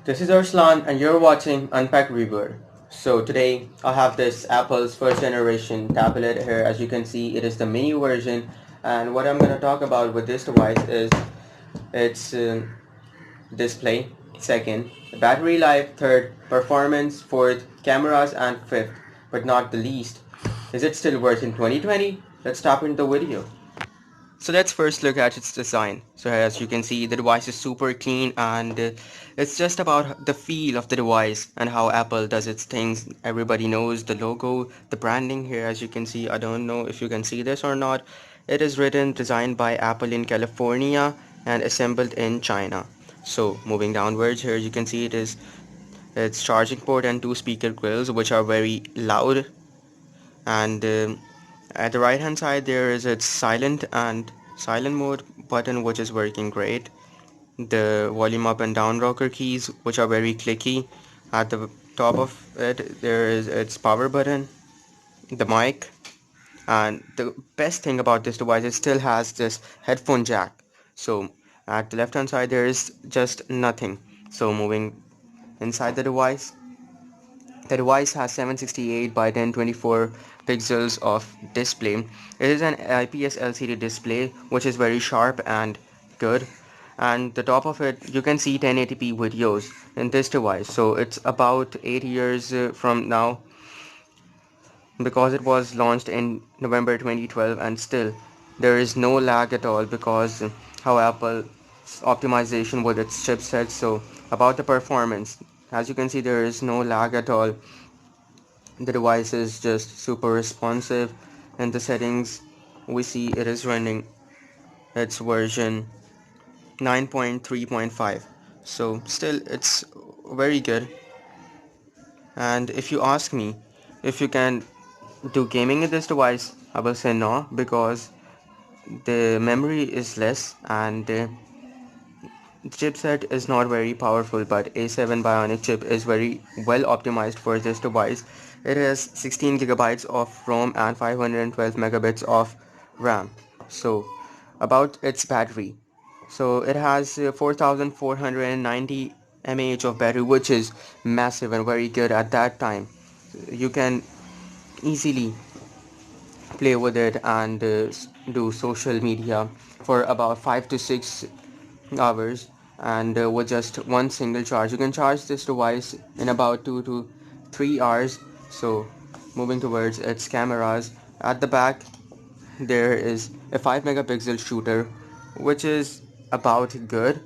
This is Arslan and you're watching Unpack Reviewer. So today I have this Apple's first generation tablet here. As you can see, it is the mini version, and what I'm going to talk about with this device is its display, second, battery life, third, performance, fourth, cameras, and fifth, but not the least, is it still worth in 2020? Let's start into the video. So let's first look at its design. So as you can see, the device is super clean, and it's just about the feel of the device and how Apple does its things. Everybody knows the logo, the branding here. As you can see, I don't know if you can see this or not. It is written designed by Apple in California and assembled in China. So moving downwards here, you can see its charging port and two speaker grills, which are very loud, and at the right hand side there is its silent mode button, which is working great. The volume up and down rocker keys, which are very clicky. At the top of it there is its power button, the mic, and the best thing about this device, it still has this headphone jack. So at the left hand side there is just nothing. So moving inside the device has 768 by 1024 pixels of display. It is an IPS LCD display, which is very sharp and good. And the top of it, you can see 1080p videos in this device. So it's about 8 years from now, because it was launched in November 2012, and still there is no lag at all because how Apple's optimization with its chipset. So about the performance, as you can see, there is no lag at all. The device is just super responsive. In the settings, we see it is running its version 9.3.5, so still it's very good. And if you ask me if you can do gaming in this device, I will say no, because the memory is less, and the chipset is not very powerful, but A7 Bionic chip is very well optimized for this device. It has 16 gigabytes of ROM and 512 megabits of RAM. So about its battery, so it has 4490 mAh of battery, which is massive and very good at that time. You can easily play with it and do social media for about 5 to 6 hours, and with just one single charge you can charge this device in about 2 to 3 hours. So moving towards its cameras, at the back there is a 5 megapixel shooter, which is about good,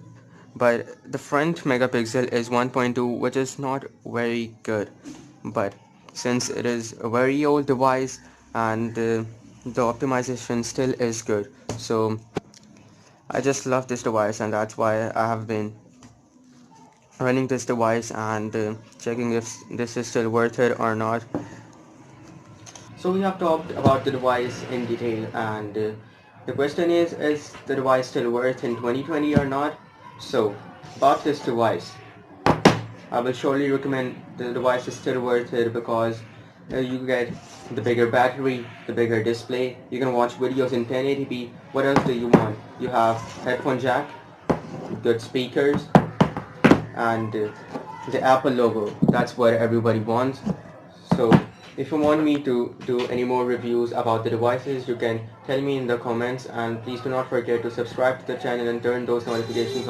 but the front megapixel is 1.2, which is not very good. But since it is a very old device, and the optimization still is good, so I just love this device, and that's why I have been running this device and checking if this is still worth it or not. So we have talked about the device in detail, and the question is the device still worth in 2020 or not? So about this device, I will surely recommend the device is still worth it, because you get the bigger battery, the bigger display, you can watch videos in 1080p. What else do you want? You have headphone jack, good speakers, and the Apple logo. That's what everybody wants. So if you want me to do any more reviews about the devices, you can tell me in the comments, and please do not forget to subscribe to the channel and turn those notifications on.